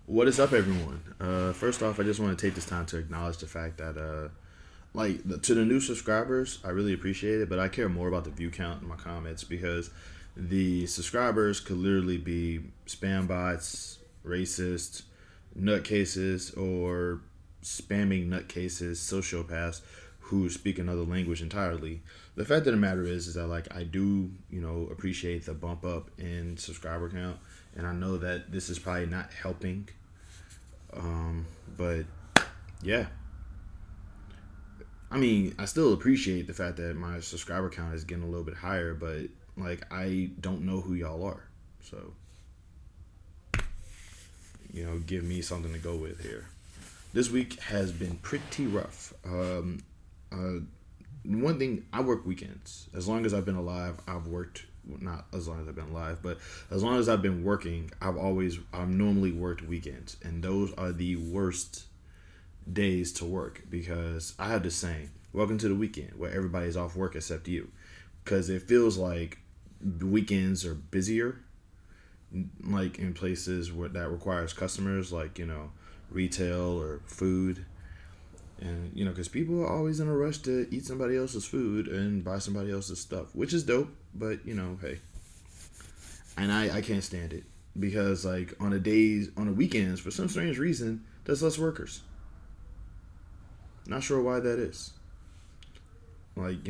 What is up, everyone? First off, I just want to take this time to acknowledge the fact that, to the new subscribers, I really appreciate it, but I care more about the view count in my comments because the subscribers could literally be spam bots, racist, nutcases, or spamming nutcases, sociopaths who speak another language entirely. The fact of the matter is that like I do, appreciate the bump up in subscriber count, and I know that this is probably not helping. But yeah, I mean, I still appreciate the fact that my subscriber count is getting a little bit higher, but like I don't know who y'all are, so give me something to go with here. This week has been pretty rough. Uh, One thing, I work weekends. As long as I've been alive, I've worked. Not as long as I've been alive, but as long as I've been working, I've normally worked weekends, and those are the worst days to work because I have this saying, "Welcome to the weekend," where everybody's off work except you, because it feels like the weekends are busier, like in places where that requires customers, like retail or food. And because people are always in a rush to eat somebody else's food and buy somebody else's stuff, which is dope. But hey, and I can't stand it because like on the weekends, for some strange reason, there's less workers. Not sure why that is. Like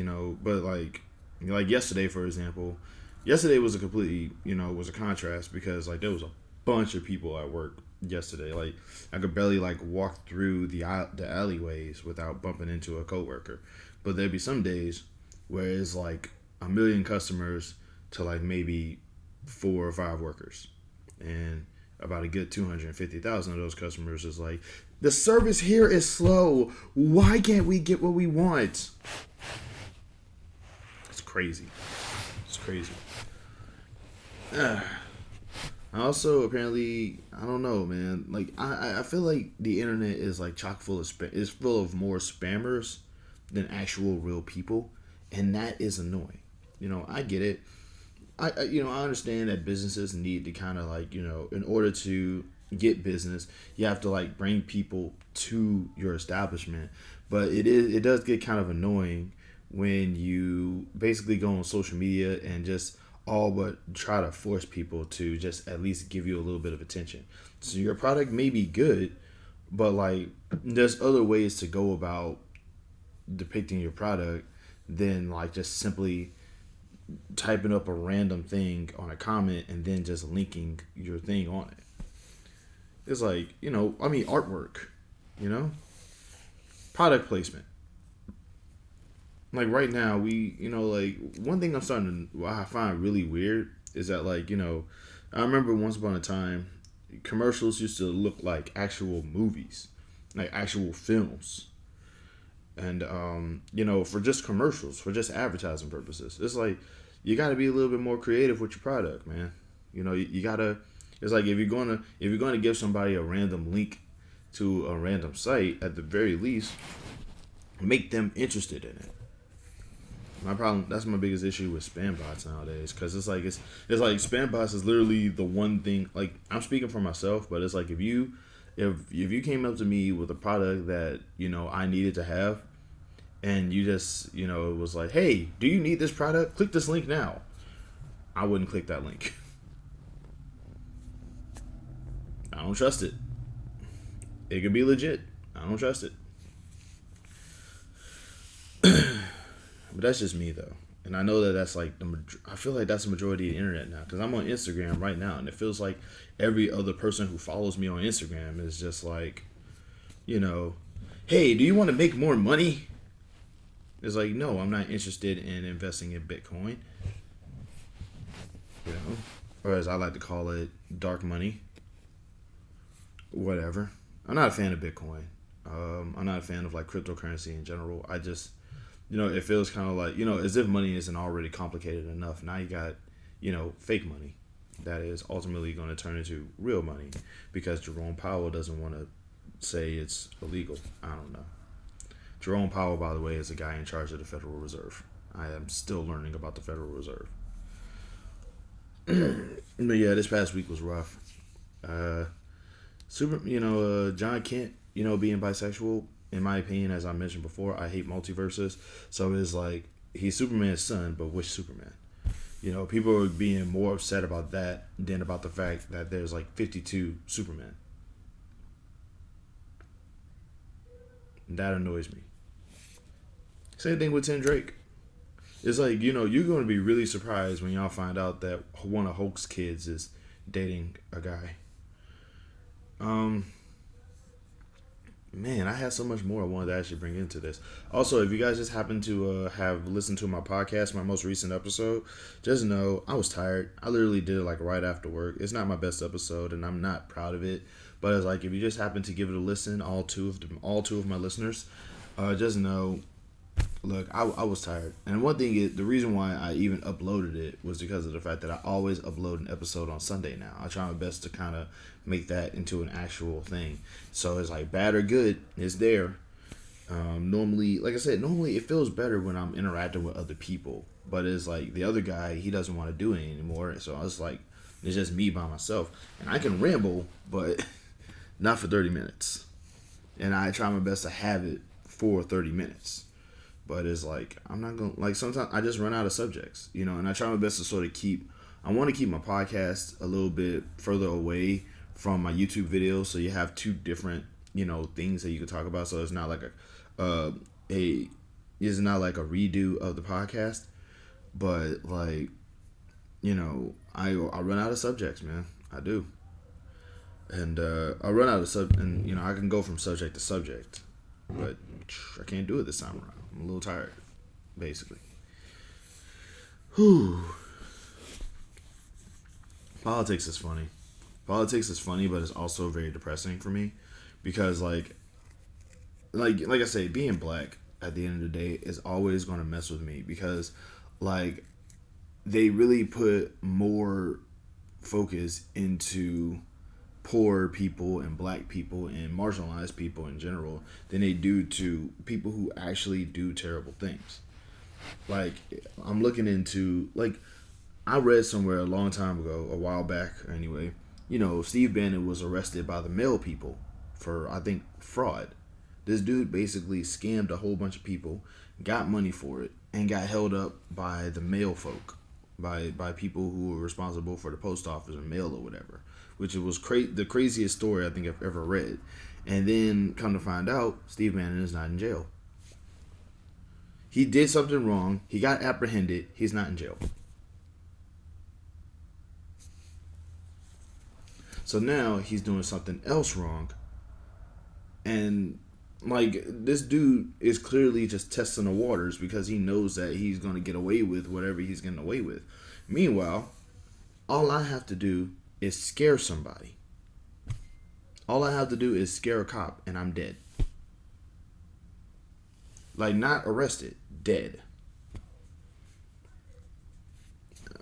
but like yesterday, for example, yesterday was a completely was a contrast because like there was a bunch of people at work yesterday. Like I could barely like walk through the alleyways without bumping into a coworker. But there'd be some days where it's like a million customers to like maybe four or five workers, and about a good 250,000 of those customers is like, the service here is slow. Why can't we get what we want? It's crazy. It's crazy. I also apparently, I don't know, man. Like I feel like the internet is like chock full of is full of more spammers than actual real people, and that is annoying. I get it. I understand that businesses need to kind of like in order to get business, you have to like bring people to your establishment. But it does get kind of annoying when you basically go on social media and just all but try to force people to just at least give you a little bit of attention. So your product may be good, but like there's other ways to go about depicting your product than like just simply typing up a random thing on a comment and then just linking your thing on it. It's like, I mean, artwork, you know, product placement. Like right now, like one thing I'm starting to, what I find really weird is that, like, I remember once upon a time, commercials used to look like actual movies, like actual films. And, for just commercials, for just advertising purposes. It's like, you got to be a little bit more creative with your product, man. You gotta. It's like if you're gonna give somebody a random link to a random site, at the very least, make them interested in it. My problem. That's my biggest issue with spam bots nowadays, because it's like spam bots is literally the one thing. Like I'm speaking for myself, but it's like if you came up to me with a product that I needed to have, and you just it was like, hey, do you need this product? Click this link now. I wouldn't click that link. I don't trust it. It could be legit. I don't trust it. But that's just me though, and I know that that's like I feel like that's the majority of the internet now because I'm on Instagram right now, and it feels like every other person who follows me on Instagram is just like, you know, hey, do you want to make more money? It's like, no, I'm not interested in investing in Bitcoin, or as I like to call it, dark money. Whatever. I'm not a fan of Bitcoin. I'm not a fan of like cryptocurrency in general. I just, it feels kind of like, as if money isn't already complicated enough. Now you got, fake money that is ultimately going to turn into real money because Jerome Powell doesn't want to say it's illegal. I don't know. Jerome Powell, by the way, is the guy in charge of the Federal Reserve. I am still learning about the Federal Reserve. But yeah, this past week was rough. Uh, John Kent, being bisexual. In my opinion, as I mentioned before, I hate multiverses. So it's like he's Superman's son, but which Superman? People are being more upset about that than about the fact that there's like 52 Supermen. That annoys me. Same thing with Tim Drake. It's like, you're going to be really surprised when y'all find out that one of Hulk's kids is dating a guy. Um, Man, I had so much more I wanted to actually bring into this. Also, if you guys just happen to have listened to my podcast, my most recent episode, just know I was tired. I literally did it like right after work. It's not my best episode, and I'm not proud of it. But it's like if you just happen to give it a listen, all two of my listeners, just know. Look, I was tired. And one thing is, the reason why I even uploaded it was because of the fact that I always upload an episode on Sunday now. I try my best to kind of make that into an actual thing. So it's like bad or good, it's there. Normally, like I said, normally it feels better when I'm interacting with other people. But it's like the other guy, he doesn't want to do it anymore. So I was like, it's just me by myself. And I can ramble, but not for 30 minutes. And I try my best to have it for 30 minutes. But it's like I'm not gonna like sometimes I just run out of subjects, and I try my best to sort of I want to keep my podcast a little bit further away from my YouTube videos, so you have two different, things that you can talk about. So it's not like a it's not like a redo of the podcast, but like, I run out of subjects, man. I do, and I run out of and I can go from subject to subject, but I can't do it this time around. I'm a little tired, basically. Whew. Politics is funny. Politics is funny, but it's also very depressing for me because, like I say, being black at the end of the day is always going to mess with me because, like, they really put more focus into poor people and black people and marginalized people in general than they do to people who actually do terrible things. Like, I'm looking into, like, I read somewhere a long time ago, a while back anyway, Steve Bannon was arrested by the mail people for, I think, fraud. This dude basically scammed a whole bunch of people, got money for it, and got held up by the mail folk, by people who were responsible for the post office or mail or whatever, which was the craziest story I think I've ever read. And then come to find out, Steve Bannon is not in jail. He did something wrong. He got apprehended. He's not in jail. So now he's doing something else wrong. And like, this dude is clearly just testing the waters because he knows that he's going to get away with whatever he's getting away with. Meanwhile, all I have to do is scare somebody. All I have to do is scare a cop and I'm dead. Like, not arrested, dead.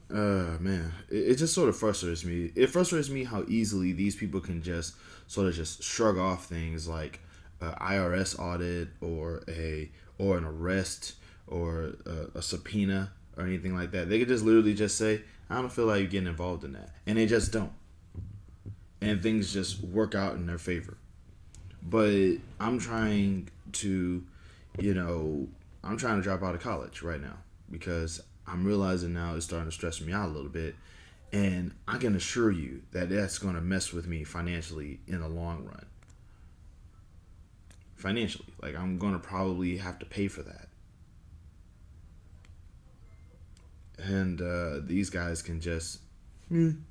Man, it just sort of frustrates me. It frustrates me how easily these people can just sort of just shrug off things like an IRS audit or an arrest or a subpoena or anything like that. They could just literally just say, I don't feel like getting involved in that. And they just don't. And things just work out in their favor. But I'm trying to, I'm trying to drop out of college right now because I'm realizing now it's starting to stress me out a little bit. And I can assure you that that's going to mess with me financially in the long run. Financially. Like, I'm going to probably have to pay for that. And these guys can just, and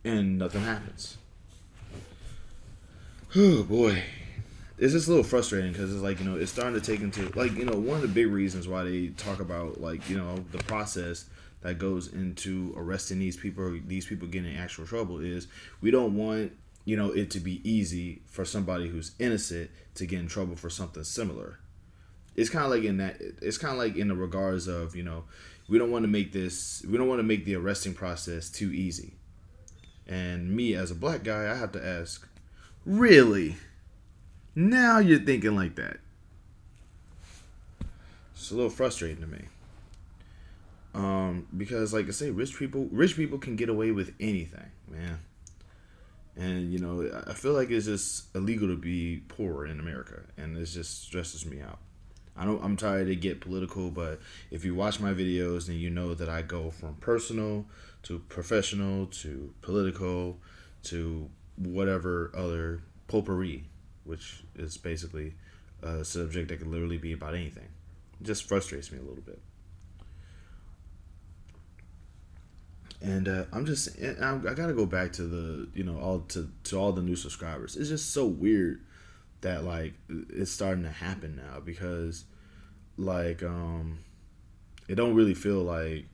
nothing happens. Oh boy, it's just a little frustrating because it's like, it's starting to take into, like, one of the big reasons why they talk about, like, the process that goes into arresting these people getting in actual trouble is we don't want, it to be easy for somebody who's innocent to get in trouble for something similar. It's kind of like in the regards of, we don't want to make the arresting process too easy. And me as a black guy, I have to ask, really? Now you're thinking like that? It's a little frustrating to me. Because like I say, rich people can get away with anything, man. And you know, I feel like it's just illegal to be poor in America, and it just stresses me out. I don't. I'm tired to get political, but if you watch my videos, then you know that I go from personal to professional to political to whatever other potpourri, which is basically a subject that could literally be about anything. It just frustrates me a little bit. And I gotta go back to the all to all the new subscribers. It's just so weird that like it's starting to happen now because like it don't really feel like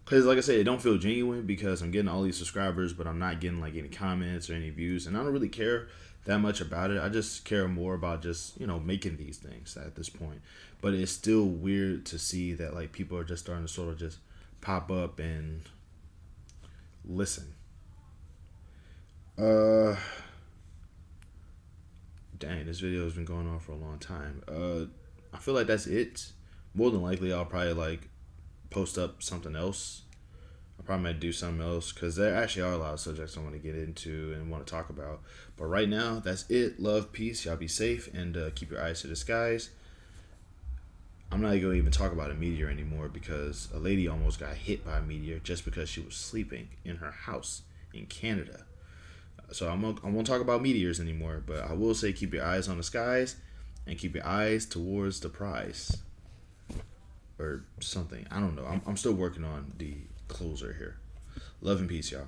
because like I said, it don't feel genuine because I'm getting all these subscribers, but I'm not getting like any comments or any views, and I don't really care that much about it. I just care more about just making these things at this point. But it's still weird to see that like people are just starting to sort of just pop up and listen. Uh, Dang, this video has been going on for a long time. I feel like that's it. More than likely, I'll probably like post up something else. I probably might do something else because there actually are a lot of subjects I want to get into and want to talk about. But right now, that's it. Love, peace. Y'all be safe and keep your eyes to the skies. I'm not going to even talk about a meteor anymore because a lady almost got hit by a meteor just because she was sleeping in her house in Canada. So I won't talk about meteors anymore, but I will say keep your eyes on the skies and keep your eyes towards the prize or something. I don't know. I'm still working on the closer here. Love and peace, y'all.